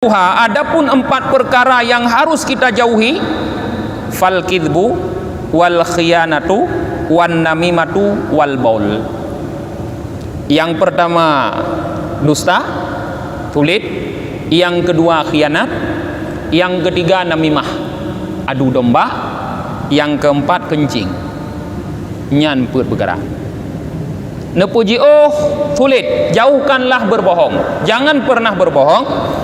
Adapun 4 perkara yang harus kita jauhi, fal kidbu wal khiyanatu wan namimatu wal baul. Yang pertama dusta, tulit. Yang kedua khianat. Yang ketiga namimah, adu domba. Yang keempat kencing. Nyan put bergerak. Nepuji tulit, jauhkanlah berbohong. Jangan pernah berbohong.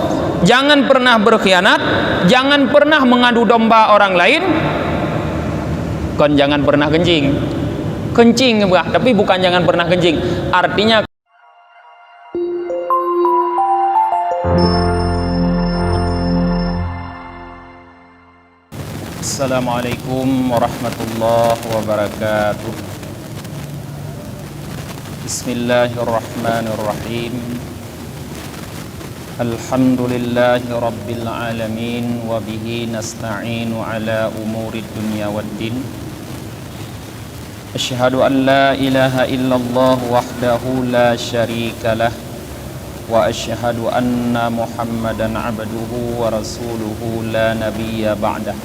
Jangan pernah berkhianat, jangan pernah mengadu domba orang lain, kon jangan pernah kencing. Kencing tapi bukan jangan pernah kencing. Artinya Assalamualaikum warahmatullahi wabarakatuh. Bismillahirrahmanirrahim. Alhamdulillahi rabbil alamin wa bihi nasta'inu ala umuri dunya waddin. Asyhadu an la ilaha illallah wahdahu la syarika lah wa asyhadu anna Muhammadan abduhu wa rasuluhu la nabiyya ba'dah.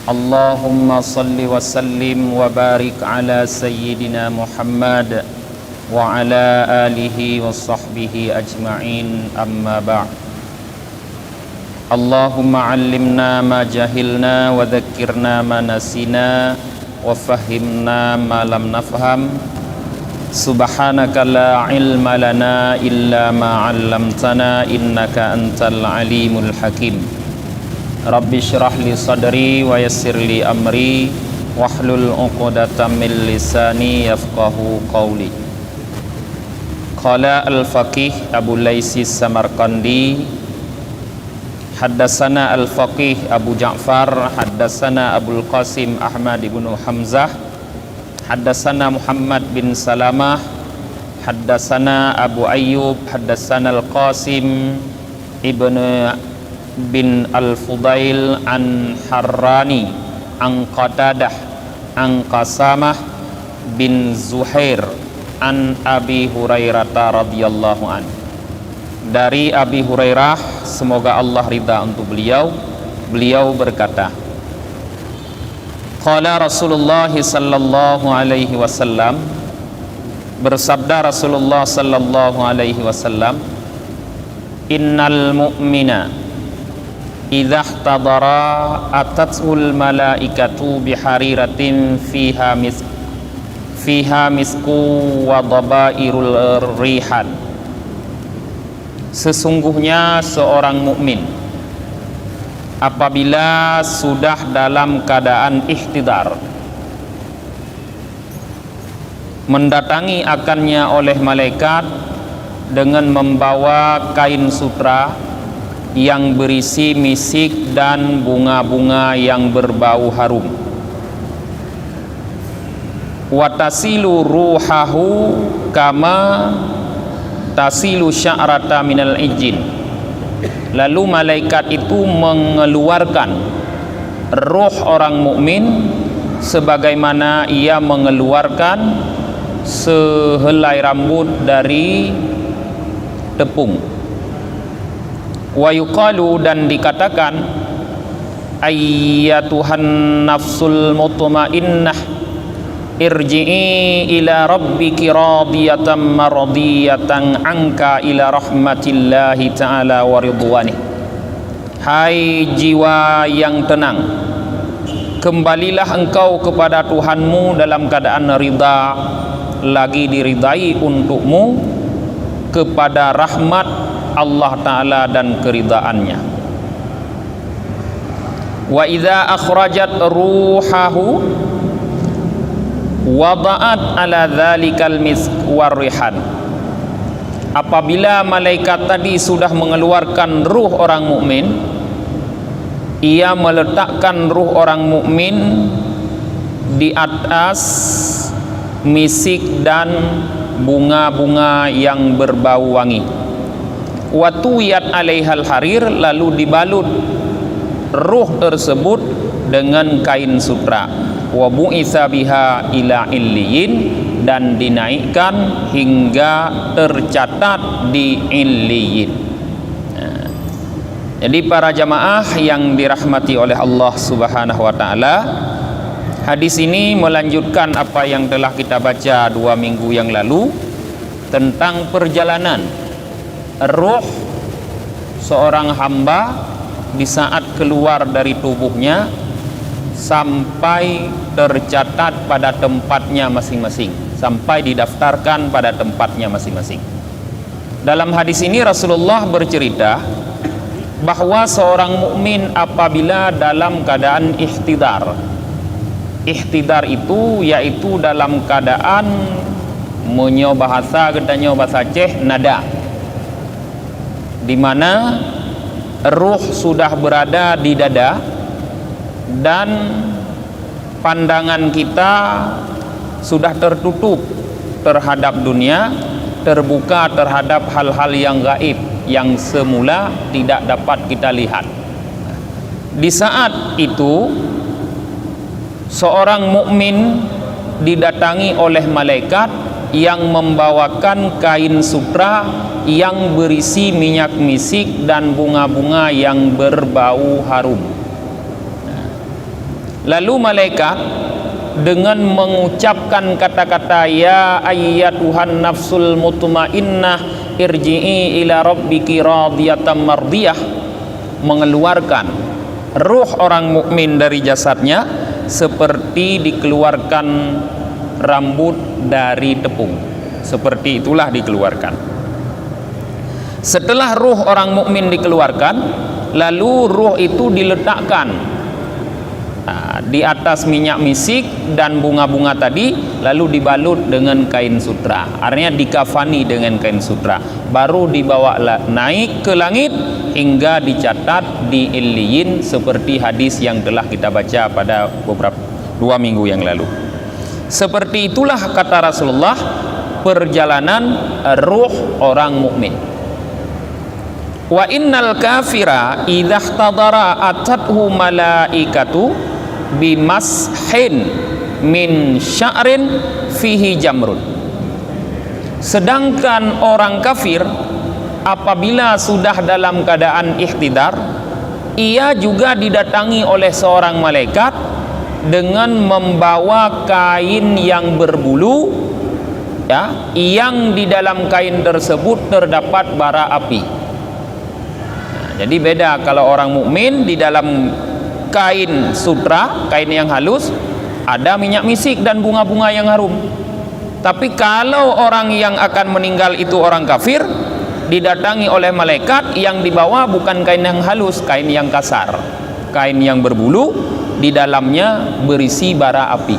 Allahumma salli wa sallim wa barik ala sayyidina Muhammad wa ala alihi wa sahbihi ajma'in, amma ba'd. Allahumma allimna ma jahilna wa dhakkirna ma nasina wa fahimna ma lam nafham. Subhanaka la ilma lana illa ma 'allamtana innaka antal alimul hakim. Rabbi syrah li sadri wa yassir li amri wahlul 'uqdatam min lisani yafqahu qawli. Qala al-faqih Abu Laisi Samarqandi, haddasana al-faqih Abu Ja'far, haddasana Abul Qasim Ahmad ibn Hamzah, haddasana Muhammad bin Salamah, haddasana Abu Ayyub, haddasana al-Qasim ibn bin al-Fudail an Harrani an Qatadah an Qasamah bin Zuhair an Abi Hurairah radhiyallahu an. Dari Abi Hurairah, semoga Allah ridha untuk beliau, beliau berkata, qala Rasulullah sallallahu alaihi wasallam, bersabda Rasulullah sallallahu alaihi wasallam, innal mu'mina idza ihtadara atatul malaikatu bihariratin fiha misku wa dhabairul rihan. Sesungguhnya seorang mukmin apabila sudah dalam keadaan ihtidar, mendatangi akannya oleh malaikat dengan membawa kain sutra yang berisi misik dan bunga-bunga yang berbau harum. Watasilu ruhahu kama tasilu sya'rata minal ijin. Lalu malaikat itu mengeluarkan roh orang mukmin sebagaimana ia mengeluarkan sehelai rambut dari tepung. Wa yuqalu, dan dikatakan, ayyatuhan nafsul mutmainnah irji'i ila rabbiki radiyatan mardiyatan anka ila rahmatillahi ta'ala wa ridwanih. Hai jiwa yang tenang, kembalilah engkau kepada Tuhanmu dalam keadaan ridha, lagi diridai untukmu, kepada rahmat Allah Ta'ala dan keridaannya. Wa idza akhrajat ruhahu wada'at ala dhalikal misk warrihan. Apabila malaikat tadi sudah mengeluarkan ruh orang mukmin, ia meletakkan ruh orang mukmin di atas misik dan bunga-bunga yang berbau wangi. Watuyat alaihal harir, lalu dibalut ruh tersebut dengan kain sutra. Wa bu'itsa biha ila illiyin, dan dinaikkan hingga tercatat di illiyin. Jadi para jamaah yang dirahmati oleh Allah Subhanahu wa taala, hadis ini melanjutkan apa yang telah kita baca 2 minggu yang lalu tentang perjalanan ruh seorang hamba di saat keluar dari tubuhnya sampai tercatat pada tempatnya masing-masing, sampai didaftarkan pada tempatnya masing-masing. Dalam hadis ini Rasulullah bercerita bahwa seorang mukmin apabila dalam keadaan ihtidar. Ihtidar itu yaitu dalam keadaan menyo bahasa gedanyo bahasa Aceh nada, di mana ruh sudah berada di dada dan pandangan kita sudah tertutup terhadap dunia, terbuka terhadap hal-hal yang gaib yang semula tidak dapat kita lihat. Di saat itu seorang mukmin didatangi oleh malaikat yang membawakan kain sutra yang berisi minyak misik dan bunga-bunga yang berbau harum. Lalu malaikat dengan mengucapkan kata-kata ya ayyatuhan nafsul mutmainnah irji'i ila rabbiki radiyatan mardiyah, mengeluarkan ruh orang mukmin dari jasadnya seperti dikeluarkan rambut dari tepung. Seperti itulah dikeluarkan. Setelah ruh orang mukmin dikeluarkan, lalu ruh itu diletakkan di atas minyak misik dan bunga-bunga tadi, lalu dibalut dengan kain sutra, artinya dikafani dengan kain sutra, baru dibawa naik ke langit hingga dicatat di Illiyin seperti hadis yang telah kita baca pada beberapa 2 minggu yang lalu. Seperti itulah kata Rasulullah perjalanan ruh orang mukmin. Wa innal kafira idza ihtadara atathu malaikatu bimashin min sya'rin fihi jamrun. Sedangkan orang kafir apabila sudah dalam keadaan ihtidar, ia juga didatangi oleh seorang malaikat dengan membawa kain yang berbulu, ya, yang di dalam kain tersebut terdapat bara api. Jadi beda kalau orang mukmin di dalam kain sutra, kain yang halus, ada minyak misik dan bunga-bunga yang harum. Tapi kalau orang yang akan meninggal itu orang kafir, didatangi oleh malaikat yang dibawa bukan kain yang halus, kain yang kasar, kain yang berbulu, di dalamnya berisi bara api.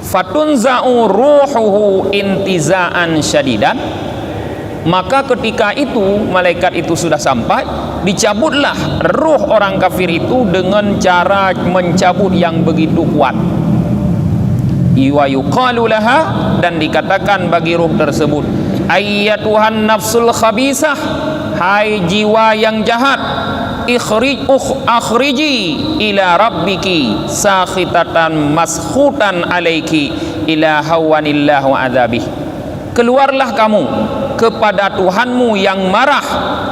Fatunza'u ruhuhu intiza'an syadidan. Maka ketika itu malaikat itu sudah sampai, dicabutlah ruh orang kafir itu dengan cara mencabut yang begitu kuat. Wa yuqalu laha, dan dikatakan bagi ruh tersebut, ayyatuhan nafsul khabisah, hai jiwa yang jahat, akhriji ila rabbiki sakhitatan maskhutan alaiki ila hawanillah wa adzabih. Keluarlah kamu kepada Tuhanmu yang marah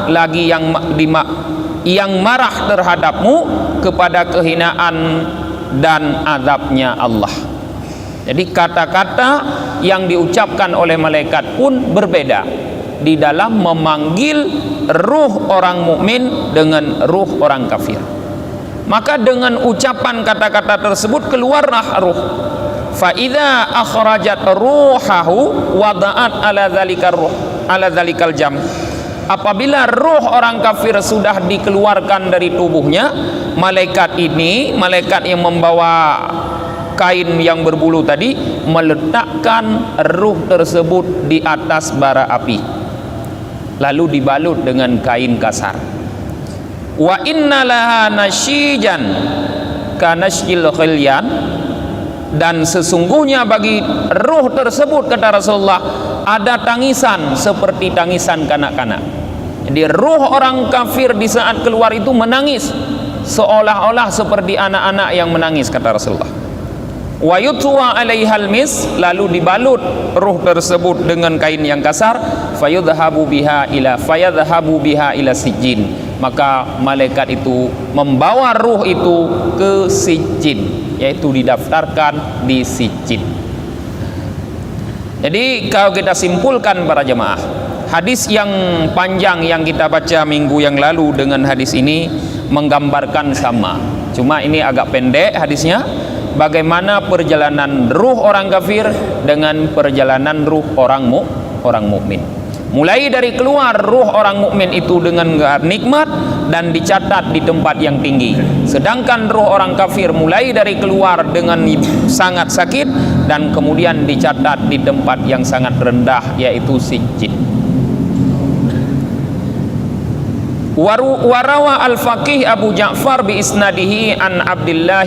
lagi, yang marah terhadapmu, kepada kehinaan dan azabnya Allah. Jadi kata-kata yang diucapkan oleh malaikat pun berbeda di dalam memanggil ruh orang mukmin dengan ruh orang kafir. Maka dengan ucapan kata-kata tersebut keluarlah ruh. Fa idza akhrajat ruhahu wada'at ala dzalikar ruh ala dzalikal jam. Apabila ruh orang kafir sudah dikeluarkan dari tubuhnya, malaikat ini, malaikat yang membawa kain yang berbulu tadi, meletakkan ruh tersebut di atas bara api, lalu dibalut dengan kain kasar. Wa innalaha nasyijan kanasyil khilyan, dan sesungguhnya bagi ruh tersebut, kata Rasulullah, ada tangisan seperti tangisan kanak-kanak. Jadi ruh orang kafir di saat keluar itu menangis seolah-olah seperti anak-anak yang menangis, kata Rasulullah. wa yutwa alaihal mis, lalu dibalut ruh tersebut dengan kain yang kasar, fayadhhabu biha ila sijjin, maka malaikat itu membawa ruh itu ke Sijjin, yaitu didaftarkan di Sijjin. Jadi kalau kita simpulkan para jemaah, hadis yang panjang yang kita baca minggu yang lalu dengan hadis ini menggambarkan sama, cuma ini agak pendek hadisnya, bagaimana perjalanan ruh orang kafir dengan perjalanan ruh orang mukmin. Mulai dari keluar ruh orang mukmin itu dengan nikmat dan dicatat di tempat yang tinggi, sedangkan ruh orang kafir mulai dari keluar dengan sangat sakit dan kemudian dicatat di tempat yang sangat rendah, yaitu Sijjin. Warawa al-faqih Abu Ja'far bi isnadihi an Abdullah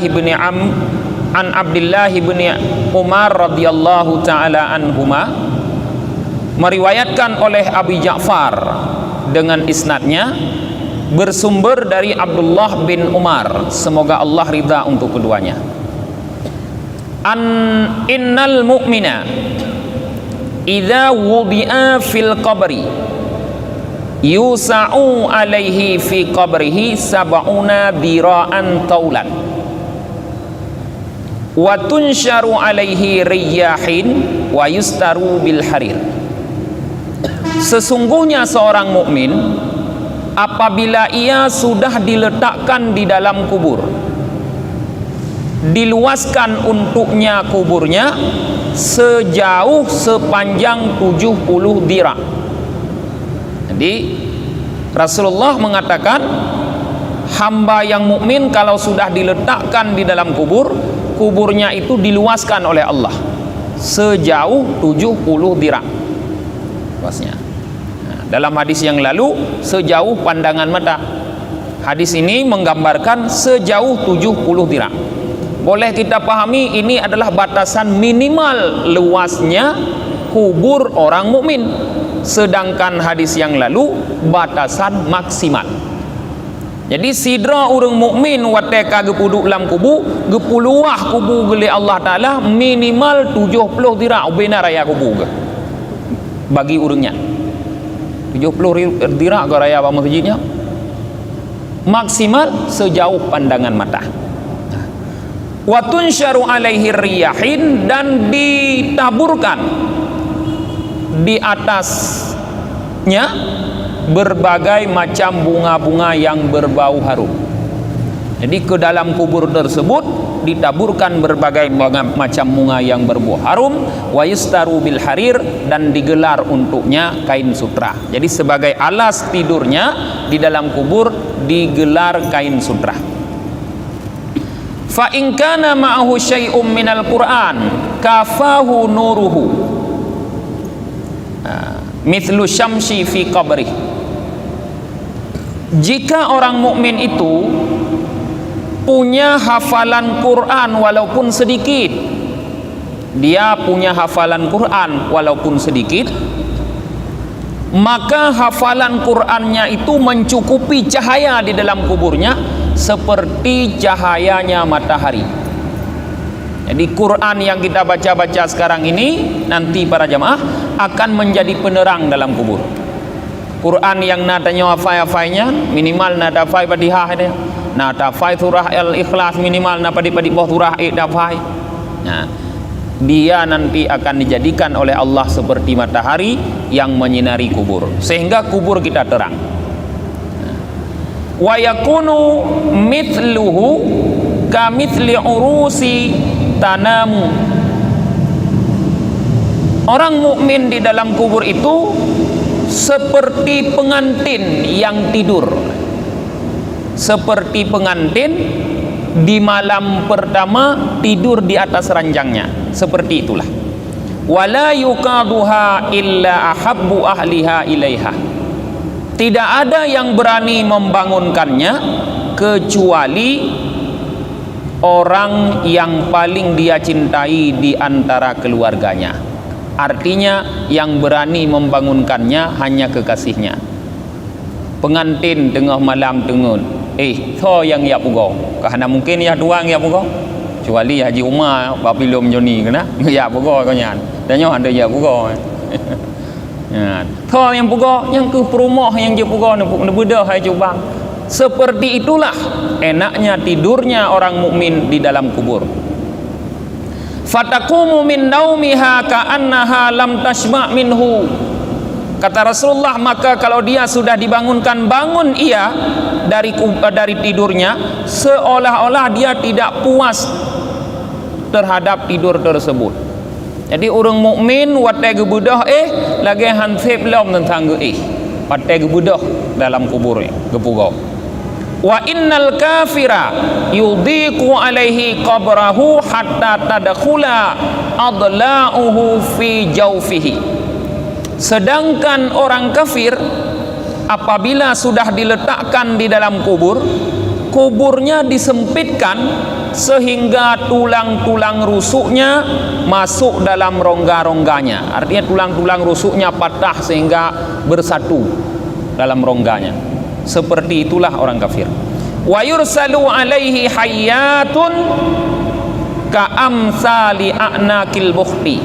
bin Umar radhiyallahu taala anhuma, meriwayatkan oleh Abu Ja'far dengan isnadnya bersumber dari Abdullah bin Umar, semoga Allah ridha untuk keduanya. Innal mu'mina idza wudi'a fil qabri yusa'u alaihi fi qabrihi sab'una dira'an taulan wa tunsharu alaihi riyahin wa yustaru bil harir. Sesungguhnya seorang mukmin apabila ia sudah diletakkan di dalam kubur, diluaskan untuknya kuburnya sejauh sepanjang 70 dira'. Jadi Rasulullah mengatakan hamba yang mukmin kalau sudah diletakkan di dalam kubur, kuburnya itu diluaskan oleh Allah sejauh 70 dira'. Luasnya. Nah, dalam hadis yang lalu sejauh pandangan mata. Hadis ini menggambarkan sejauh 70 dira'. Boleh kita pahami ini adalah batasan minimal luasnya kubur orang mukmin. Sedangkan hadis yang lalu batasan maksimal. Jadi sidra orang mukmin wateka gepuduk dalam kubu, gepuluah kubu geli Allah Taala minimal 70 dira' bina raya kubu ke. Bagi urangnya 70 dira' ke raya apa masjidnya, maksimal sejauh pandangan mata. Wa tunsyaru alaihi riyahin, dan ditaburkan di atasnya berbagai macam bunga-bunga yang berbau harum. Jadi ke dalam kubur tersebut ditaburkan berbagai macam bunga yang berbau harum, wa yustaru bil harir, dan digelar untuknya kain sutra. Jadi sebagai alas tidurnya di dalam kubur digelar kain sutra. Fa in kana ma'ahu syai'um minal Qur'an kafahu nuruhu mithlu syamsi fi qabri. Jika orang mukmin itu punya hafalan Quran walaupun sedikit, dia punya hafalan Quran walaupun sedikit, maka hafalan Qurannya itu mencukupi cahaya di dalam kuburnya seperti cahayanya matahari. Jadi Quran yang kita baca-baca sekarang ini nanti para jamaah akan menjadi penerang dalam kubur. Quran yang nadanya hafai-hafainya minimal nada hafai Fatihah dia. Nada hafai surah Al-Ikhlas minimal nada pada bawah surah hafai. Nah, dia nanti akan dijadikan oleh Allah seperti matahari yang menyinari kubur sehingga kubur kita terang. Wa yakunu mithluhu kamithli urusi tanamu. Orang mukmin di dalam kubur itu seperti pengantin yang tidur. Seperti pengantin di malam pertama tidur di atas ranjangnya. Seperti itulah. Wala yuqaduha illa ahabbu ahliha ilaiha. Tidak ada yang berani membangunkannya kecuali orang yang paling dia cintai di antara keluarganya. Artinya yang berani membangunkannya hanya kekasihnya. Pengantin tengah malam dengun, so yang ya pugo, karena mungkin ya tuang ya pugo, kecuali Haji Umar bapilum joni kena ya bugo kau nyan dan nyo ada ya bugo ya tho yang bugo yang ke perumah yang je bugo ne bedah hai jubang. Seperti itulah enaknya tidurnya orang mukmin di dalam kubur. Fataqumu min naumiha ka'annaha lam tasma' minhu. Kata Rasulullah, maka kalau dia sudah dibangunkan, bangun ia dari tidurnya seolah-olah dia tidak puas terhadap tidur tersebut. Jadi orang mukmin watai gebudah lagi hansip lom tentang watai gebudah dalam kubur gepugo. Wa innal kafira yudiqu alaihi qabrahu hatta tadkhula adla'uhu fi jawfihi. Sedangkan orang kafir apabila sudah diletakkan di dalam kubur, kuburnya disempitkan sehingga tulang-tulang rusuknya masuk dalam rongga-rongganya. Artinya tulang-tulang rusuknya patah sehingga bersatu dalam rongganya. Seperti itulah orang kafir. Wa yursalu alaihi hayyatun ka'amsali a'naqil bukhti.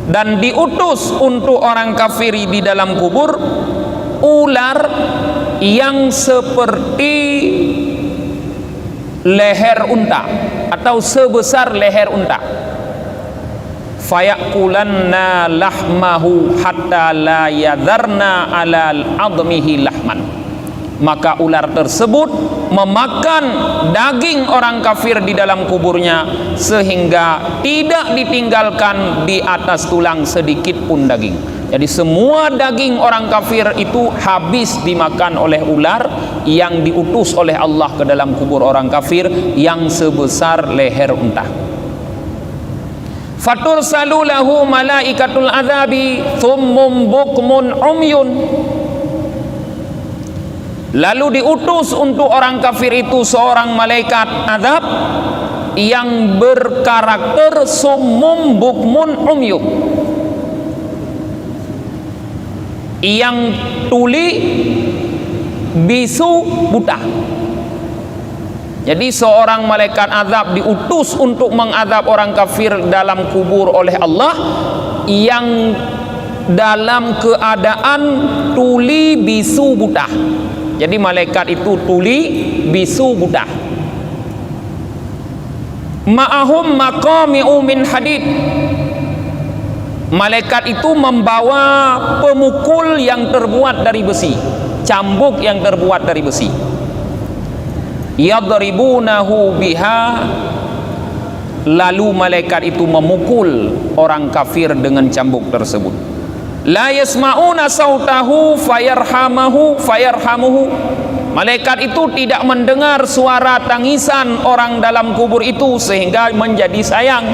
Dan diutus untuk orang kafir di dalam kubur ular yang seperti leher unta atau sebesar leher unta. Fayakulanna lahmahu hatta la yadarna ala admihi lahman. Maka ular tersebut memakan daging orang kafir di dalam kuburnya sehingga tidak ditinggalkan di atas tulang sedikit pun daging. Jadi semua daging orang kafir itu habis dimakan oleh ular yang diutus oleh Allah ke dalam kubur orang kafir yang sebesar leher unta. Fatursalu lahu malaikatul azabi thummum bukmun umyun. Lalu diutus untuk orang kafir itu seorang malaikat azab yang berkarakter summum bukmun umyun, yang tuli bisu buta. Jadi seorang malaikat azab diutus untuk mengazab orang kafir dalam kubur oleh Allah yang dalam keadaan tuli bisu buta. Jadi malaikat itu tuli bisu buta. Ma'ahum maqami'u min hadid. Malaikat itu membawa pemukul yang terbuat dari besi, cambuk yang terbuat dari besi. Yadribunahu biha. Lalu malaikat itu memukul orang kafir dengan cambuk tersebut. La yasma'una sautahu fayarhamuhu. Malaikat itu tidak mendengar suara tangisan orang dalam kubur itu sehingga menjadi sayang.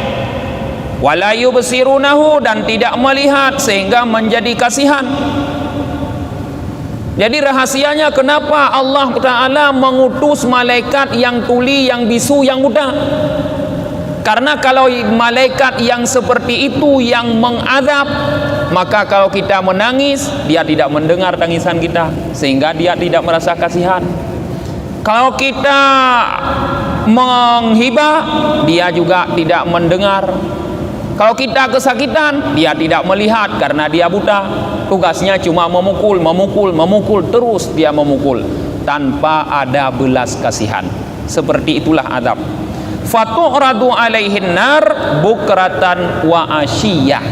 Wala yubsirunahu, dan tidak melihat sehingga menjadi kasihan. Jadi rahasianya kenapa Allah Ta'ala mengutus malaikat yang tuli, yang bisu, yang buta? Karena kalau malaikat yang seperti itu yang mengazab, maka kalau kita menangis, dia tidak mendengar tangisan kita sehingga dia tidak merasa kasihan. Kalau kita menghibah, dia juga tidak mendengar. Kalau kita kesakitan, dia tidak melihat karena dia buta. Tugasnya cuma memukul, terus dia memukul tanpa ada belas kasihan. Seperti itulah azab. Fatu'radu alaihin nar bukratan wa asyiyah.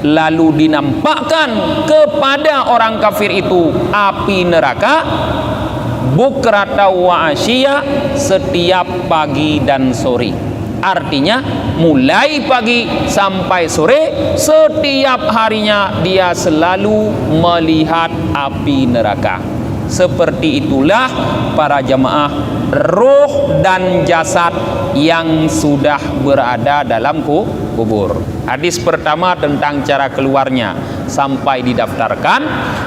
Lalu dinampakkan kepada orang kafir itu api neraka bukratan wa asyiyah, setiap pagi dan sore. Artinya mulai pagi sampai sore, setiap harinya dia selalu melihat api neraka. Seperti itulah para jamaah roh dan jasad yang sudah berada dalam kubur. Hadis pertama tentang cara keluarnya sampai didaftarkan.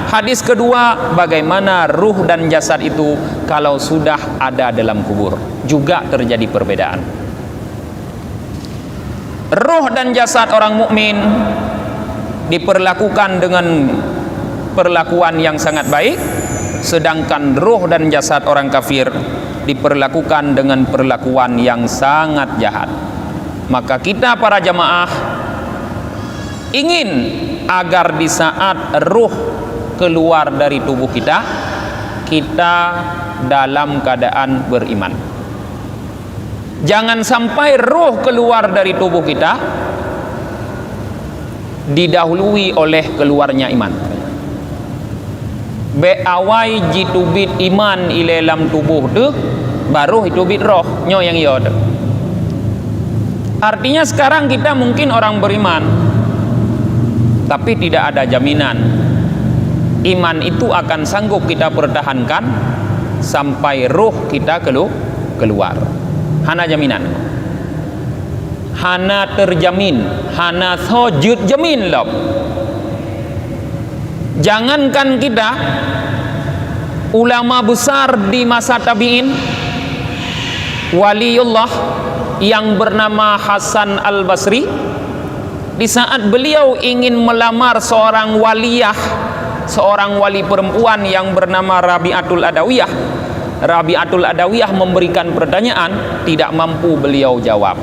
Hadis kedua bagaimana ruh dan jasad itu kalau sudah ada dalam kubur. Juga terjadi perbedaan. Ruh dan jasad orang mukmin diperlakukan dengan perlakuan yang sangat baik, sedangkan ruh dan jasad orang kafir diperlakukan dengan perlakuan yang sangat jahat. Maka kita para jamaah ingin agar di saat ruh keluar dari tubuh kita, kita dalam keadaan beriman. Jangan sampai ruh keluar dari tubuh kita didahului oleh keluarnya iman. Beawai jitubit iman ilelam tubuh tu, baru hitubit roh nyo yang iyo tu. Artinya sekarang kita mungkin orang beriman, tapi tidak ada jaminan iman itu akan sanggup kita pertahankan sampai ruh kita keluar. Hana jaminan, hana terjamin, hana sojud jamin loh. Jangankan kita, ulama besar di masa tabi'in, waliullah yang bernama Hasan al-Basri, di saat beliau ingin melamar seorang waliyah, seorang wali perempuan yang bernama Rabi'atul Adawiyah, Rabi'atul Adawiyah memberikan pertanyaan, tidak mampu beliau jawab.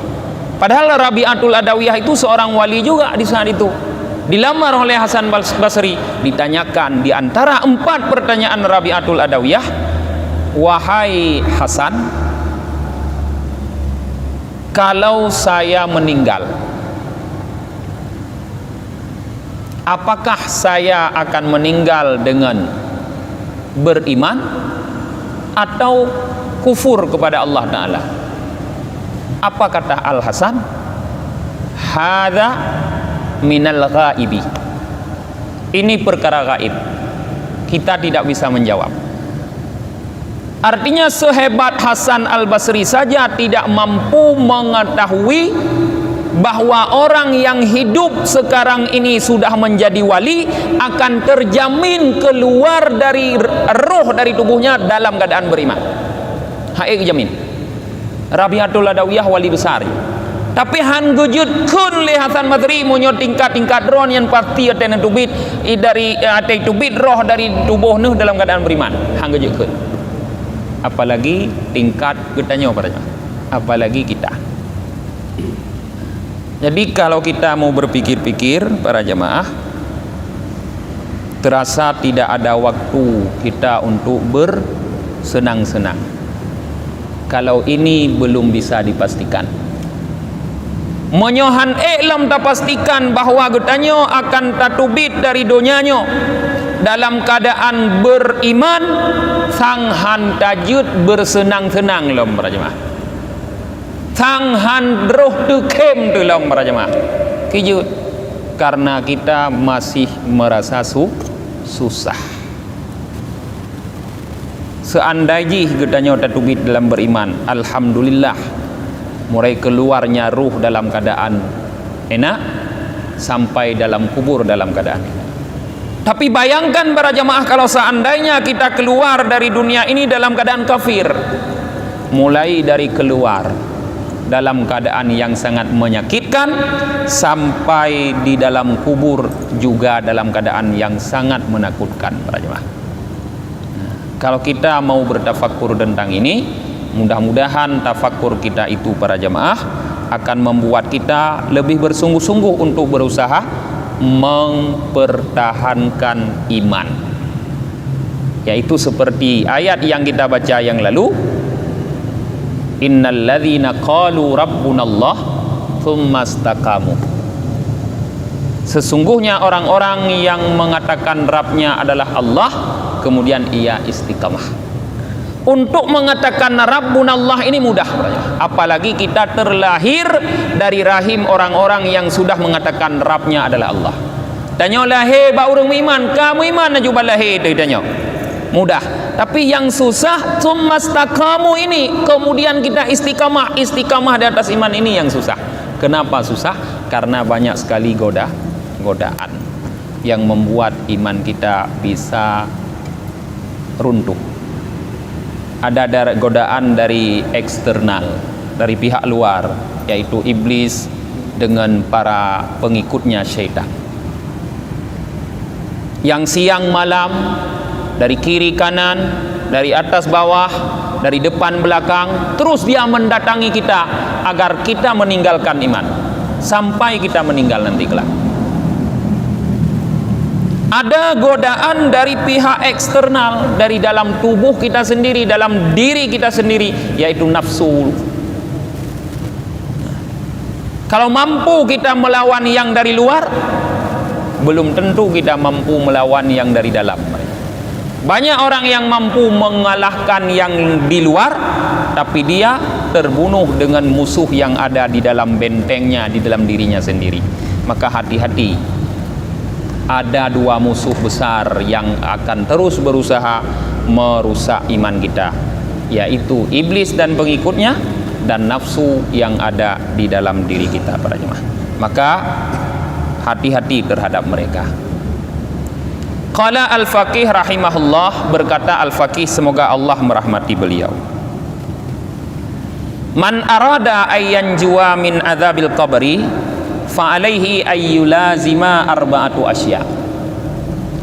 Padahal Rabi'atul Adawiyah itu seorang wali juga di saat itu. Dilamar oleh Hasan Basri, ditanyakan di antara 4 pertanyaan Rabi'atul Adawiyah, wahai Hasan, kalau saya meninggal, apakah saya akan meninggal dengan beriman atau kufur kepada Allah Ta'ala? Apa kata Al-Hasan? Hadza minal ghaibi. Ini perkara gaib, kita tidak bisa menjawab. Artinya sehebat Hasan al-Basri saja tidak mampu mengetahui bahwa orang yang hidup sekarang ini sudah menjadi wali akan terjamin keluar dari roh dari tubuhnya dalam keadaan beriman. Haik jamin. Rabi'atul Adawiyah wali besar. Tapi han gujud kun le Hasan Basri munyo tingkat-tingkat roh yang pasti atena tubit dari ate tubit roh dari tubuh nuh dalam keadaan beriman. Han gujud kun. Apalagi tingkat kitanya padanya. Apalagi kita. Jadi kalau kita mau berpikir-pikir para jamaah, terasa tidak ada waktu kita untuk bersenang-senang. Kalau ini belum bisa dipastikan. Menyohan lam tak pastikan bahawa getanyo akan tatubit dari donyanya dalam keadaan beriman, sanghan tajud bersenang-senang lom para jemaah. Sanghan roh tu kem tu lom para jemaah. Kijut karena kita masih merasa susah. Seandainya getanyo tatubit dalam beriman, alhamdulillah, mulai keluarnya ruh dalam keadaan enak sampai dalam kubur dalam keadaan enak. Tapi bayangkan para jamaah kalau seandainya kita keluar dari dunia ini dalam keadaan kafir, mulai dari keluar dalam keadaan yang sangat menyakitkan sampai di dalam kubur juga dalam keadaan yang sangat menakutkan para jamaah. Kalau kita mau bertafakkur tentang ini, mudah-mudahan tafakkur kita itu para jamaah akan membuat kita lebih bersungguh-sungguh untuk berusaha mempertahankan iman. Yaitu seperti ayat yang kita baca yang lalu, innal ladzina qalu rabbunallah tsumma istaqamu. Sesungguhnya orang-orang yang mengatakan Rabbnya adalah Allah, kemudian ia istiqamah. Untuk mengatakan Rabbunallah ini mudah, apalagi kita terlahir dari rahim orang-orang yang sudah mengatakan Rabbnya adalah Allah. Tanya lahir ba urang iman, kamu iman juga lahir tanya. Mudah. Tapi yang susah tsumastaqamu ini, kemudian kita istiqamah di atas iman ini yang susah. Kenapa susah? Karena banyak sekali godaan yang membuat iman kita bisa runtuh. Ada godaan dari eksternal, dari pihak luar, yaitu iblis dengan para pengikutnya syaitan. Yang siang malam, dari kiri kanan, dari atas bawah, dari depan belakang, terus dia mendatangi kita agar kita meninggalkan iman sampai kita meninggal nanti kelak. Ada godaan dari pihak eksternal, dari dalam tubuh kita sendiri, dalam diri kita sendiri, yaitu nafsu. Kalau mampu kita melawan yang dari luar, belum tentu kita mampu melawan yang dari dalam. Banyak orang yang mampu mengalahkan yang di luar, tapi dia terbunuh dengan musuh yang ada di dalam bentengnya, di dalam dirinya sendiri. Maka hati-hati, ada dua musuh besar yang akan terus berusaha merusak iman kita, yaitu iblis dan pengikutnya, dan nafsu yang ada di dalam diri kita, para jemaah. Maka hati-hati terhadap mereka. Qala al-faqih rahimahullah, berkata al-faqih, semoga Allah merahmati beliau, man arada ayyan juwa min adzabil qabri fa alaihi ayyulazima arba'atu asya.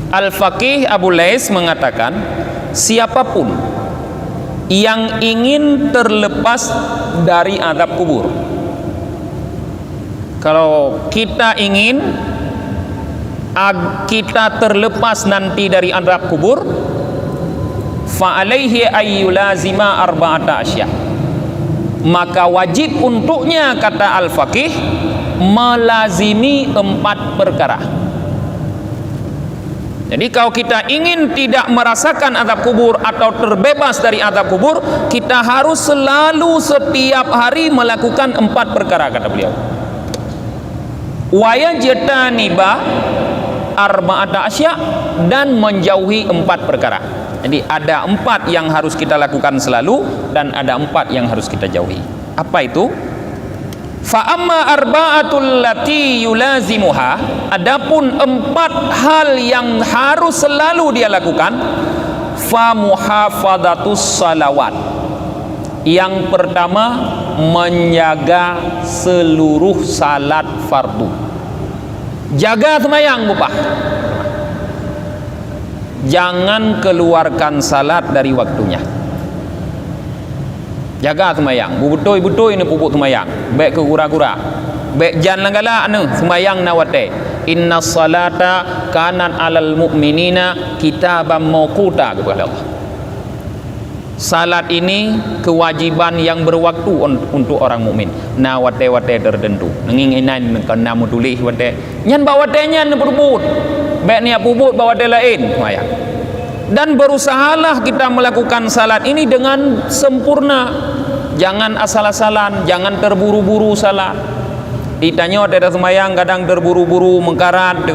Al-faqih Abu Lais mengatakan, siapapun yang ingin terlepas dari azab kubur, kalau kita ingin kita terlepas nanti dari azab kubur, fa alaihi ayyulazima arba'ata asya, maka wajib untuknya, kata al-faqih, melazimi 4 perkara. Jadi kalau kita ingin tidak merasakan azab kubur atau terbebas dari azab kubur, kita harus selalu setiap hari melakukan 4 perkara, kata beliau. Wa yajtaniba arba'ata asya, dan menjauhi 4 perkara. Jadi ada 4 yang harus kita lakukan selalu, dan ada 4 yang harus kita jauhi. Apa itu? Fa amma arba'atul lati yulazimuha, adapun 4 hal yang harus selalu dia lakukan, fa muhafadzatus salawat. Yang pertama, menjaga seluruh salat fardu. Jaga sembahyang, Bapak. Jangan keluarkan salat dari waktunya. Jaga sembahyang. Betul-betul ini pupuk sembahyang. Baik ke gura-gura. Baik jangan galak anu sembahyang nawate. Inna salata kanat alal mu'minina kitaban mawquta, kepada Allah. Salat ini kewajiban yang berwaktu untuk orang mukmin. Na wate-wate tertentu. Nenging inan kena mutulih wate. Nyan bawa watenya ne berbut. Baik niat bubut bawa wate lain. Maya. Dan berusahalah kita melakukan salat ini dengan sempurna. Jangan asal-asalan, jangan terburu-buru salat. Ditanya ada sembahyang kadang terburu-buru mengkarat.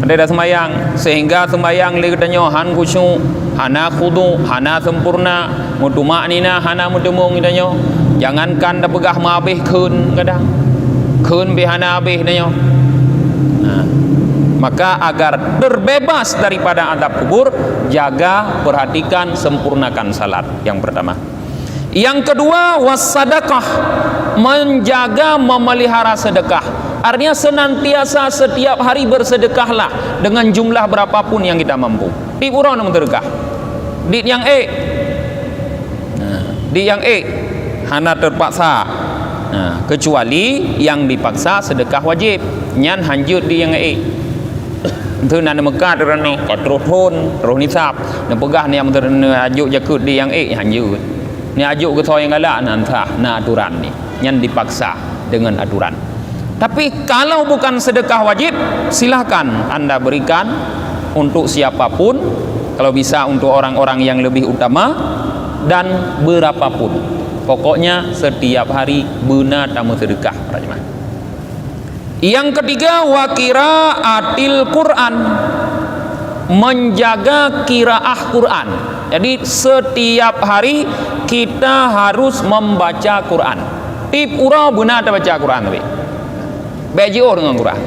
Ada sembahyang sehingga sembahyang le katanya han khusyuk, hana khudu, hana sempurna, mutumaknina, hana mutumung katanya. Jangankan dah pegah mabih keun kadang. Keun be hana abih katanya. Nah, maka agar terbebas daripada azab kubur, jaga, perhatikan, sempurnakan salat yang pertama. Yang kedua, wassadaqah, menjaga, memelihara sedekah. Artinya senantiasa setiap hari bersedekahlah dengan jumlah berapapun yang kita mampu. Di urang nak sedekah. Di yang di yang hana terpaksa. Nah, kecuali yang dipaksa sedekah wajib. Nyan hanjut di yang Itu nak Mekah terani terus thon, terus nisab. Nak pegah ni yang ajuk jakut di yang hanjut. Ni ajuk ke yang galak nantah na aturan ni. Nyan dipaksa dengan aturan. Tapi kalau bukan sedekah wajib, silahkan Anda berikan untuk siapapun, kalau bisa untuk orang-orang yang lebih utama, dan berapapun. Pokoknya setiap hari benar tamu sedekah, para jemaah. Yang ketiga, wa qiraatil Quran, menjaga qiraah Quran. Jadi setiap hari kita harus membaca Quran. Tip urau benar tak baca Quran tapi. Baca dengan Quran.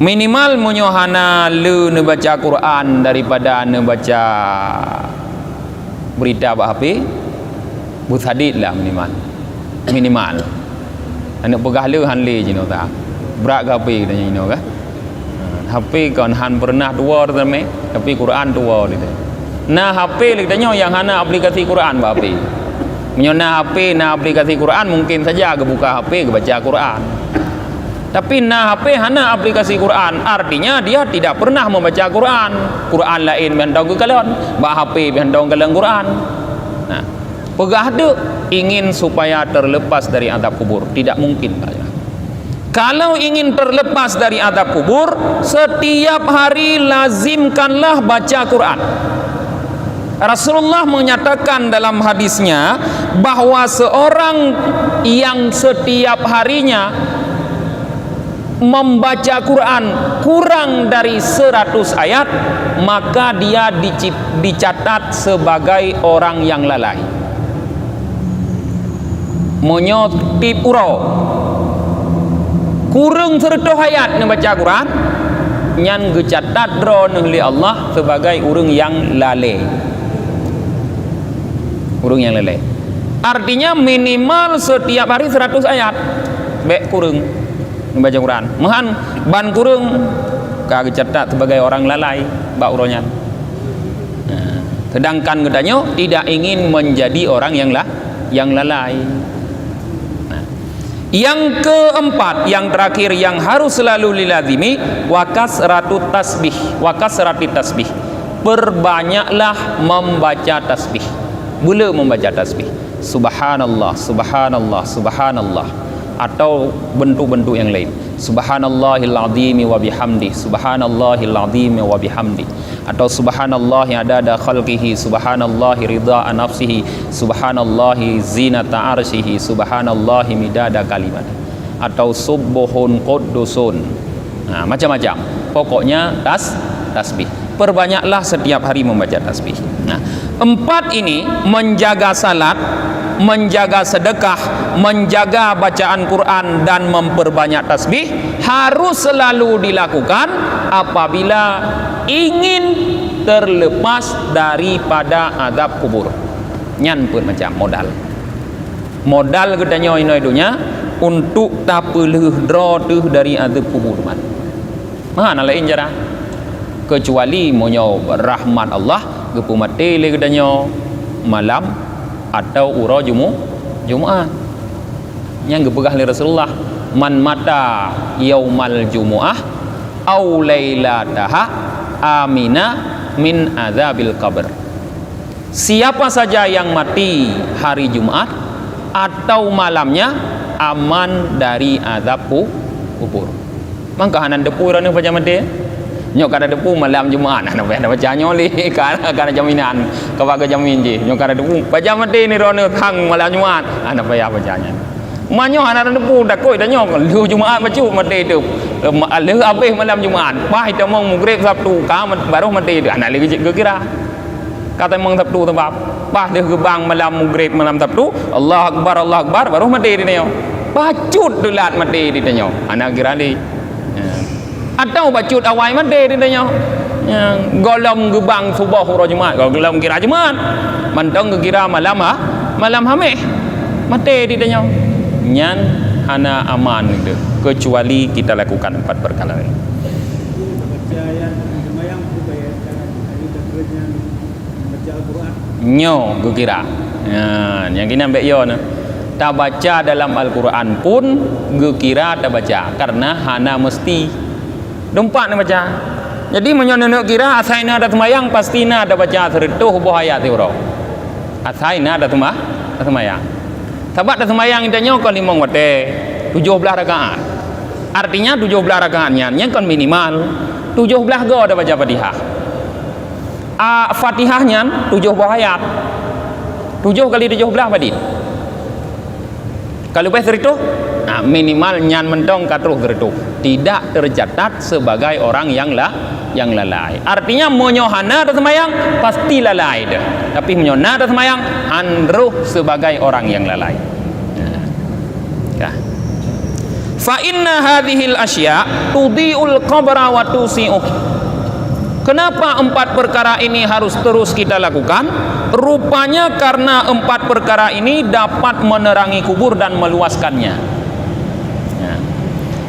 Minimal munyohana le ne baca Quran daripada ne baca berita bah HP. But hadis lah minimal. Minimal. Anak pegah le han le jino ta. Berat ke apa katanya jino ka? HP kan han pernah dua teme tapi Quran dua gitu. Nah HP lidahnya yang hana aplikasi Quran ba HP. Menyona HP na aplikasi Quran mungkin saja ke buka HP ke baca Quran. Tapi na HP hana aplikasi Quran, artinya dia tidak pernah membaca Quran. Quran lain behandong ke kalon, ba HP behandong ke Quran. Nah, pegah tu ingin supaya terlepas dari azab kubur, tidak mungkin. Kalau ingin terlepas dari azab kubur, setiap hari lazimkanlah baca Quran. Rasulullah menyatakan dalam hadisnya bahwa seorang yang setiap harinya membaca Quran kurang dari 100 ayat, maka dia dicatat sebagai orang yang lalai. Menyoti puro kurang 100 ayat membaca Quran, nyan gecatat dron oleh Allah sebagai orang yang lalai. Kurang yang leleh. Artinya minimal setiap hari 100 ayat. Bek kurang membaca Quran. Mahan ban kurang kagak catat sebagai orang lalai bak uronyan. Nah, sedangkan gedanyo tidak ingin menjadi orang yang lalai. Nah, yang keempat, yang terakhir yang harus selalu dilazimi wakasratu tasbih. Wakasrati tasbih. Perbanyaklah membaca tasbih. Boleh membaca tasbih subhanallah, subhanallah, subhanallah, atau bentuk-bentuk yang lain, subhanallahil azim wa bihamdi, subhanallahil azim wa bihamdi, atau subhanallahi adada khalqihi, subhanallahi ridha nafsihi, subhanallahi zinata arsyihi, subhanallahi midada kalimat, atau subuhun quddusun. Nah, macam-macam. Pokoknya tasbih. Perbanyaklah setiap hari membaca tasbih. Nah, 4 ini menjaga salat, menjaga sedekah, menjaga bacaan Quran dan memperbanyak tasbih harus selalu dilakukan apabila ingin terlepas daripada azab kubur. Nyan pun macam modal gedanya inoi dunia untuk tak peleh dra tuh dari azab kubur man. Mana lain cara kecuali monyo rahmat Allah gepu mati le gedanya malam atau ura Jumaat. Yang gepegah li Rasulullah, man mata yaumal jumuah au lailataha amina min azabil qabr. Siapa saja yang mati hari Jumat atau malamnya aman dari azab kubur. Mangka hanan depu rane baca mati nyok kada depu malam Jumaat ana baca nyoli kana jaminan kawaga jamin je nyok kada depu baca mati ni rone hang malam Jumaat ana payah bacanya manyo ana depu dak koi dak nyok lu Jumaat bacu mati tu le habis malam Jumaat bah itu mong mugrib Sabtu ka baru mati tu ana lagi kira kata mong Sabtu sebab bah dia gebang malam mugrib malam Sabtu Allah akbar baru mati dia nyo bacut dulat mati dia nyo ana kira di atau bacut awal mati ditanya golom gebang subuh hura Jumaat golom kira Jumaat mantong kira malam hameh mati ditanya nyan hana aman itu kecuali kita lakukan 4 perkara ini. Nyo kira yang kini ambek yo na tak baca dalam Al-Quran pun kira tak baca karena hana mesti dompak nak baca. Jadi menyono kira asaina ada semayang pastina ada baca seretuh bahaya tiuro. Asaina ada semayang. Sebab ada semayang idanya kan 5 wate 17 rakaat. Artinya 17 rakaatnya yang kan minimal 17 go ada baca Fatihah. Fatihahnya 7 ayat. 7 kali 17 badit. Kalau pas itu minimal nyan mendong katruh gertu tidak tercatat sebagai orang yang lalai. Artinya monyohana ada semayang pasti lalai dah. Tapi monyona ada semayang andruh sebagai orang yang lalai. Fa inna hadhil asya tudhi'ul qabra wa tusi'uh. Kenapa 4 perkara ini harus terus kita lakukan? Rupanya karena 4 perkara ini dapat menerangi kubur dan meluaskannya.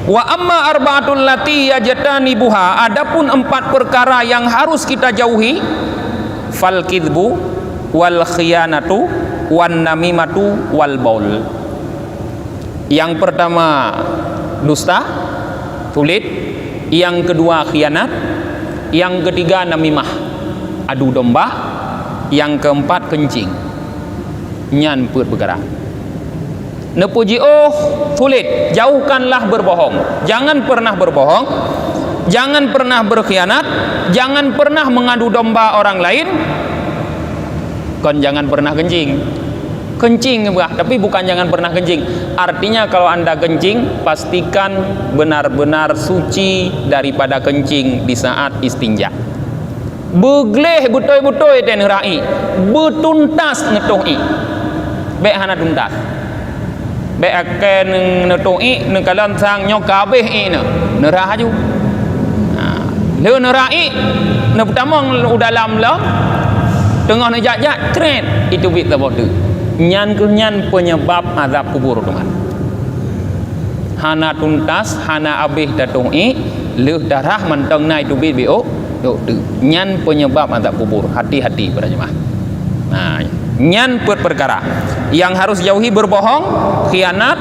Wa amma arba'atul lati yajtanibuha, adapun 4 perkara yang harus kita jauhi, fal kidbu wal khiyanatu wan namimatu wal baul. Yang pertama dusta, tulit. Yang kedua khianat. Yang ketiga namimah, adu domba. Yang keempat kencing. Nyan put bergerak. Nepuji tulit, jauhkanlah berbohong. Jangan pernah berbohong, jangan pernah berkhianat, jangan pernah mengadu domba orang lain. Kon jangan pernah kencing. Kencing tapi bukan jangan pernah kencing. Artinya kalau Anda kencing, pastikan benar-benar suci daripada kencing di saat istinja. Begleh betul-betul dan rai, betuntas ngetuhi. Baik hana tuntas. Baik akan ngetuhi nekalan sang nyokabeh ini nerahaju. Le nerai ne pertama dalam lah tengah nejak-jak keren itu bit bodoh. Nyan kunyan penyebab azab kubur teman. Hana tuntas, hana abih datuhi, leuh darah menteng na itu bit bio. Nyan penyebab azab kubur. Hati-hati para jemaah. Nah, nyan perkara yang harus jauhi berbohong, khianat.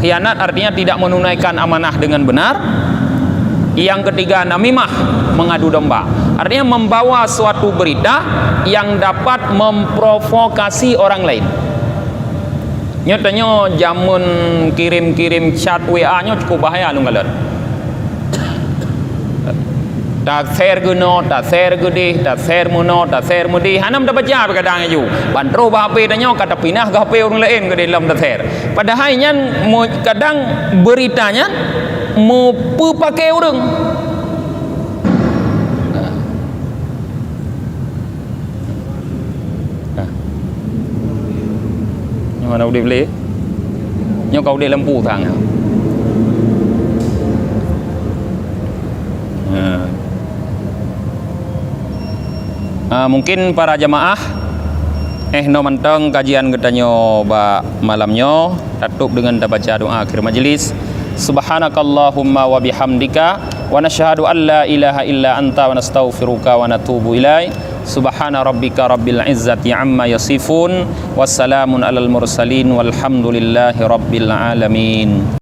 Khianat artinya tidak menunaikan amanah dengan benar. Yang ketiga namimah, mengadu domba. Artinya membawa suatu berita yang dapat memprovokasi orang lain. Nyatanya jamun kirim-kirim chat WA-nya cukup bahaya lu ngalat. Tak share geno, tak share gede, tak share muno, tak share mudi. Hanam dah baca kadang ju. Bantro bah HP tanya kata pinah ke HP orang lain ke dalam tak share. Padahal nyan kadang beritanya mau pakai orang. Mana udah beli? Nyo kau di lampu thang. Mungkin para jamaah no manteng kajian getanyo ba malamnya tutup dengan baca doa akhir majlis. Subhanakallahumma wa bihamdika wa nashhadu an la ilaha illa anta wa nastaghfiruka wa natubu ilaik. Subhana rabbika rabbil izzati amma yasifun. Wassalamun alal mursalin walhamdulillahi rabbil alamin.